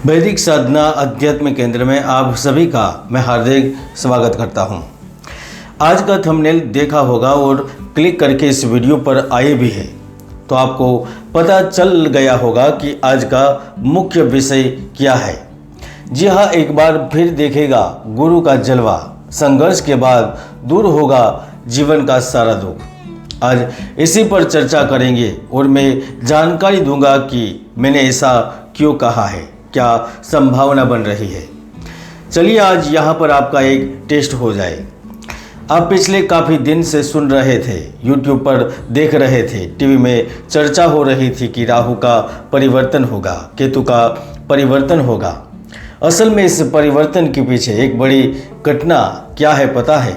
वैदिक साधना अध्यात्म केंद्र में आप सभी का मैं हार्दिक स्वागत करता हूं। आज का थंबनेल देखा होगा और क्लिक करके इस वीडियो पर आए भी है तो आपको पता चल गया होगा कि आज का मुख्य विषय क्या है। जी हाँ, एक बार फिर देखेगा गुरु का जलवा, संघर्ष के बाद दूर होगा जीवन का सारा दुख। आज इसी पर चर्चा करेंगे और मैं जानकारी दूंगा कि मैंने ऐसा क्यों कहा है, क्या संभावना बन रही है। चलिए आज यहाँ पर आपका एक टेस्ट हो जाए। आप पिछले काफ़ी दिन से सुन रहे थे, YouTube पर देख रहे थे, टीवी में चर्चा हो रही थी कि राहु का परिवर्तन होगा, केतु का परिवर्तन होगा। असल में इस परिवर्तन के पीछे एक बड़ी घटना क्या है पता है,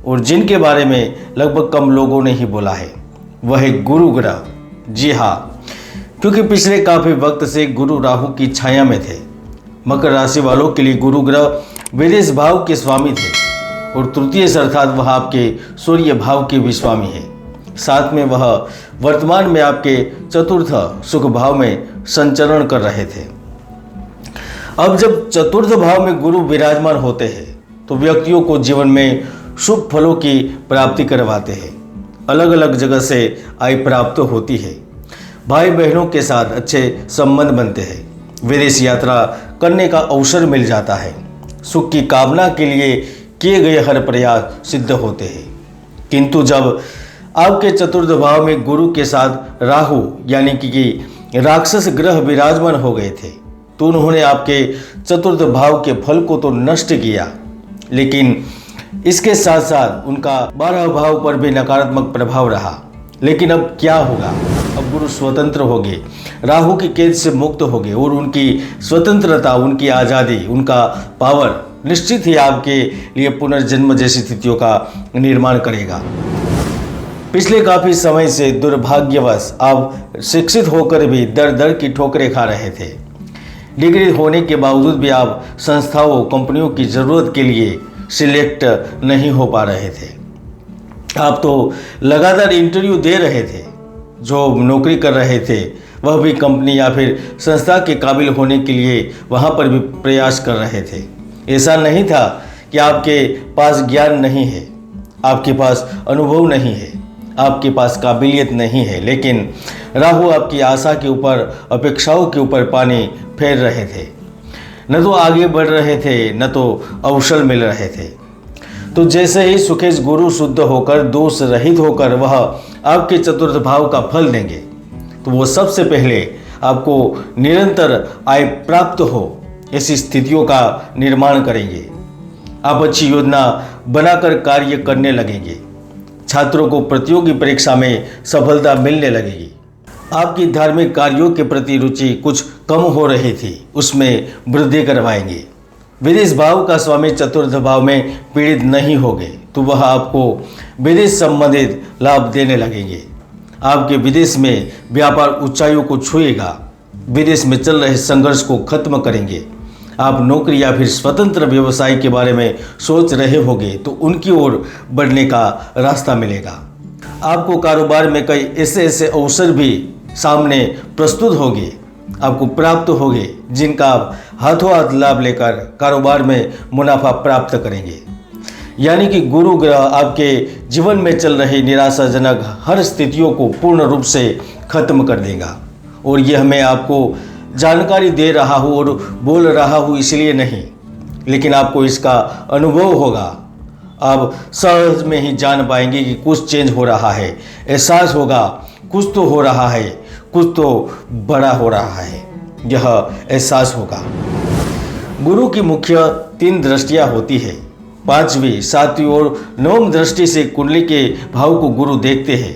और जिनके बारे में लगभग कम लोगों ने ही बोला है, वह है गुरु ग्रह। जी हाँ, क्योंकि पिछले काफ़ी वक्त से गुरु राहु की छाया में थे। मकर राशि वालों के लिए गुरु ग्रह विदेश भाव के स्वामी थे और तृतीय अर्थात वह आपके सूर्य भाव के भी स्वामी है। साथ में वह वर्तमान में आपके चतुर्थ सुख भाव में संचरण कर रहे थे। अब जब चतुर्थ भाव में गुरु विराजमान होते हैं तो व्यक्तियों को जीवन में शुभ फलों की प्राप्ति करवाते हैं। अलग अलग जगह से आय प्राप्त होती है, भाई बहनों के साथ अच्छे संबंध बनते हैं, विदेश यात्रा करने का अवसर मिल जाता है, सुख की कामना के लिए किए गए हर प्रयास सिद्ध होते हैं। किंतु जब आपके चतुर्थ भाव में गुरु के साथ राहु यानी कि राक्षस ग्रह विराजमान हो गए थे तो उन्होंने आपके चतुर्थ भाव के फल को तो नष्ट किया, लेकिन इसके साथ साथ उनका 12 भाव पर भी नकारात्मक प्रभाव रहा। लेकिन अब क्या होगा? अब गुरु स्वतंत्र हो गए, राहु की कैद से मुक्त हो गए और उनकी स्वतंत्रता, उनकी आज़ादी, उनका पावर निश्चित ही आपके लिए पुनर्जन्म जैसी स्थितियों का निर्माण करेगा। पिछले काफ़ी समय से दुर्भाग्यवश आप शिक्षित होकर भी दर दर की ठोकरें खा रहे थे। डिग्री होने के बावजूद भी आप संस्थाओं, कंपनियों की ज़रूरत के लिए सिलेक्ट नहीं हो पा रहे थे। आप तो लगातार इंटरव्यू दे रहे थे, जो नौकरी कर रहे थे वह भी कंपनी या फिर संस्था के काबिल होने के लिए वहाँ पर भी प्रयास कर रहे थे। ऐसा नहीं था कि आपके पास ज्ञान नहीं है, आपके पास अनुभव नहीं है, आपके पास काबिलियत नहीं है, लेकिन राहु आपकी आशा के ऊपर, अपेक्षाओं के ऊपर पानी फेर रहे थे। न तो आगे बढ़ रहे थे, न तो अवसर मिल रहे थे। तो जैसे ही सुखेश गुरु शुद्ध होकर, दोष रहित होकर वह आपके चतुर्थ भाव का फल देंगे तो वो सबसे पहले आपको निरंतर आय प्राप्त हो ऐसी स्थितियों का निर्माण करेंगे। आप अच्छी योजना बनाकर कार्य करने लगेंगे। छात्रों को प्रतियोगी परीक्षा में सफलता मिलने लगेगी। आपकी धार्मिक कार्यों के प्रति रुचि कुछ कम हो रही थी, उसमें वृद्धि करवाएंगे। विदेश भाव का स्वामी चतुर्थ भाव में पीड़ित नहीं होंगे तो वह आपको विदेश संबंधित लाभ देने लगेंगे। आपके विदेश में व्यापार ऊंचाइयों को छुएगा। विदेश में चल रहे संघर्ष को खत्म करेंगे। आप नौकरी या फिर स्वतंत्र व्यवसाय के बारे में सोच रहे होंगे तो उनकी ओर बढ़ने का रास्ता मिलेगा। आपको कारोबार में कई ऐसे अवसर भी सामने प्रस्तुत होंगे, आपको प्राप्त होंगे, जिनका आप हाथों हाथ लाभ लेकर कारोबार में मुनाफा प्राप्त करेंगे। यानी कि गुरु ग्रह आपके जीवन में चल रही निराशाजनक हर स्थितियों को पूर्ण रूप से खत्म कर देगा। और यह मैं आपको जानकारी दे रहा हूँ और बोल रहा हूँ इसलिए नहीं, लेकिन आपको इसका अनुभव होगा। आप सहज में ही जान पाएंगे कि कुछ चेंज हो रहा है, एहसास होगा कुछ तो हो रहा है, कुछ तो बड़ा हो रहा है, यह एहसास होगा। गुरु की मुख्य 3 दृष्टियां होती है। 5वीं, 7वीं और 9वीं दृष्टि से कुंडली के भाव को गुरु देखते हैं,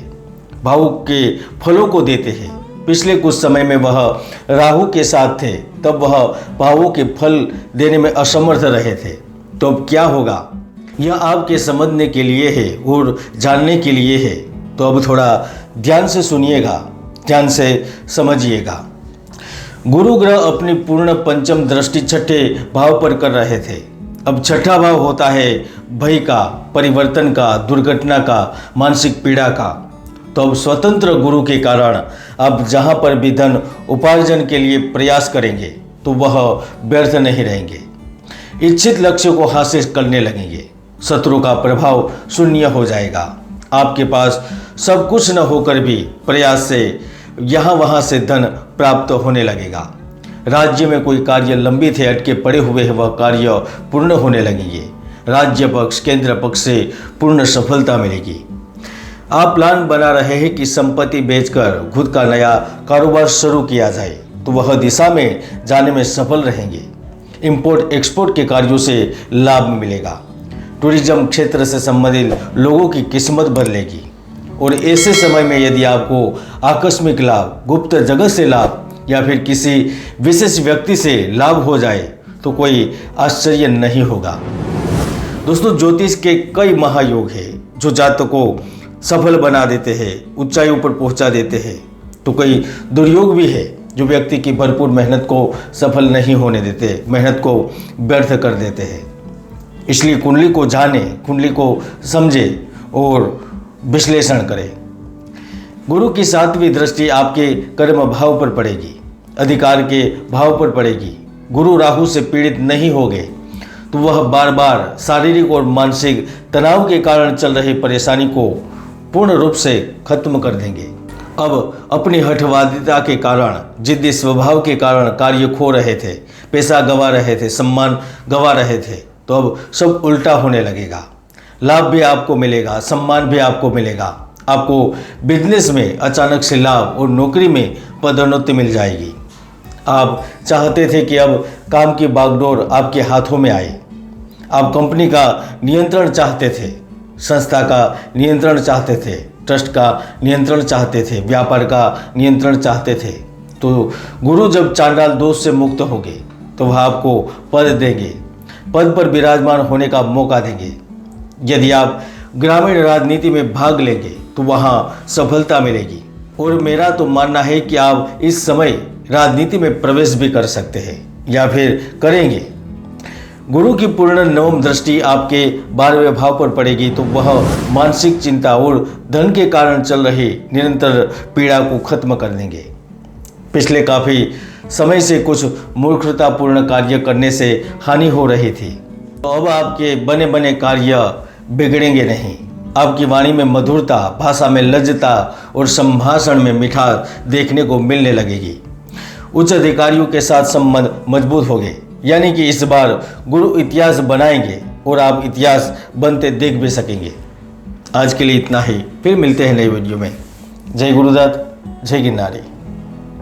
भाव के फलों को देते हैं। पिछले कुछ समय में वह राहु के साथ थे, तब वह भावों के फल देने में असमर्थ रहे थे। तो अब क्या होगा, यह आपके समझने के लिए है और जानने के लिए है। तो अब थोड़ा ध्यान से सुनिएगा, ध्यान से समझिएगा। गुरु ग्रह अपनी पूर्ण पंचम दृष्टि छठे भाव पर कर रहे थे। अब छठा भाव होता है भय का, परिवर्तन का, दुर्घटना का, मानसिक पीड़ा का। तो अब स्वतंत्र गुरु के कारण अब जहाँ पर भी धन उपार्जन के लिए प्रयास करेंगे तो वह व्यर्थ नहीं रहेंगे। इच्छित लक्ष्य को हासिल करने लगेंगे। शत्रु का प्रभाव शून्य हो जाएगा। आपके पास सब कुछ न होकर भी प्रयास से यहाँ वहाँ से धन प्राप्त होने लगेगा। राज्य में कोई कार्य लंबित है, अटके पड़े हुए हैं, वह कार्य पूर्ण होने लगेंगे। राज्य पक्ष, केंद्र पक्ष से पूर्ण सफलता मिलेगी। आप प्लान बना रहे हैं कि संपत्ति बेचकर खुद का नया कारोबार शुरू किया जाए, तो वह दिशा में जाने में सफल रहेंगे। इंपोर्ट एक्सपोर्ट के कार्यों से लाभ मिलेगा। टूरिज्म क्षेत्र से संबंधित लोगों की किस्मत बदलेगी। और ऐसे समय में यदि आपको आकस्मिक लाभ, गुप्त जगत से लाभ या फिर किसी विशेष व्यक्ति से लाभ हो जाए तो कोई आश्चर्य नहीं होगा। दोस्तों, ज्योतिष के कई महायोग हैं जो जातकों को सफल बना देते हैं, ऊंचाइयों पर पहुंचा देते हैं। तो कई दुर्योग भी है जो व्यक्ति की भरपूर मेहनत को सफल नहीं होने देते, मेहनत को व्यर्थ कर देते हैं। इसलिए कुंडली को जाने, कुंडली को समझे और विश्लेषण करें। गुरु की 7वीं दृष्टि आपके कर्म भाव पर पड़ेगी, अधिकार के भाव पर पड़ेगी। गुरु राहु से पीड़ित नहीं होंगे तो वह बार बार शारीरिक और मानसिक तनाव के कारण चल रही परेशानी को पूर्ण रूप से खत्म कर देंगे। अब अपनी हठवादिता के कारण, जिद्दी स्वभाव के कारण कार्य खो रहे थे, पैसा गंवा रहे थे, सम्मान गंवा रहे थे, तो अब सब उल्टा होने लगेगा। लाभ भी आपको मिलेगा, सम्मान भी आपको मिलेगा। आपको बिजनेस में अचानक से लाभ और नौकरी में पदोन्नति मिल जाएगी। आप चाहते थे कि अब काम की बागडोर आपके हाथों में आए। आप कंपनी का नियंत्रण चाहते थे, संस्था का नियंत्रण चाहते थे, ट्रस्ट का नियंत्रण चाहते थे, व्यापार का नियंत्रण चाहते थे। तो गुरु जब चांडाल दोष से मुक्त होंगे तो वह आपको पद देंगे, पद पर विराजमान होने का मौका देंगे। यदि आप ग्रामीण राजनीति में भाग लेंगे तो वहाँ सफलता मिलेगी। और मेरा तो मानना है कि आप इस समय राजनीति में प्रवेश भी कर सकते हैं या फिर करेंगे। गुरु की पूर्ण 9वीं दृष्टि आपके 12वें भाव पर पड़ेगी तो वह मानसिक चिंता और धन के कारण चल रही निरंतर पीड़ा को खत्म कर देंगे। पिछले काफ़ी समय से कुछ मूर्खतापूर्ण कार्य करने से हानि हो रही थी, तो अब आपके बने बने कार्य बिगड़ेंगे नहीं। आपकी वाणी में मधुरता, भाषा में लज्जता और संभाषण में मिठास देखने को मिलने लगेगी। उच्च अधिकारियों के साथ संबंध मजबूत होंगे, यानी कि इस बार गुरु इतिहास बनाएंगे और आप इतिहास बनते देख भी सकेंगे। आज के लिए इतना ही, फिर मिलते हैं नई वीडियो में। जय गुरुदत्त, जय गिरनारी।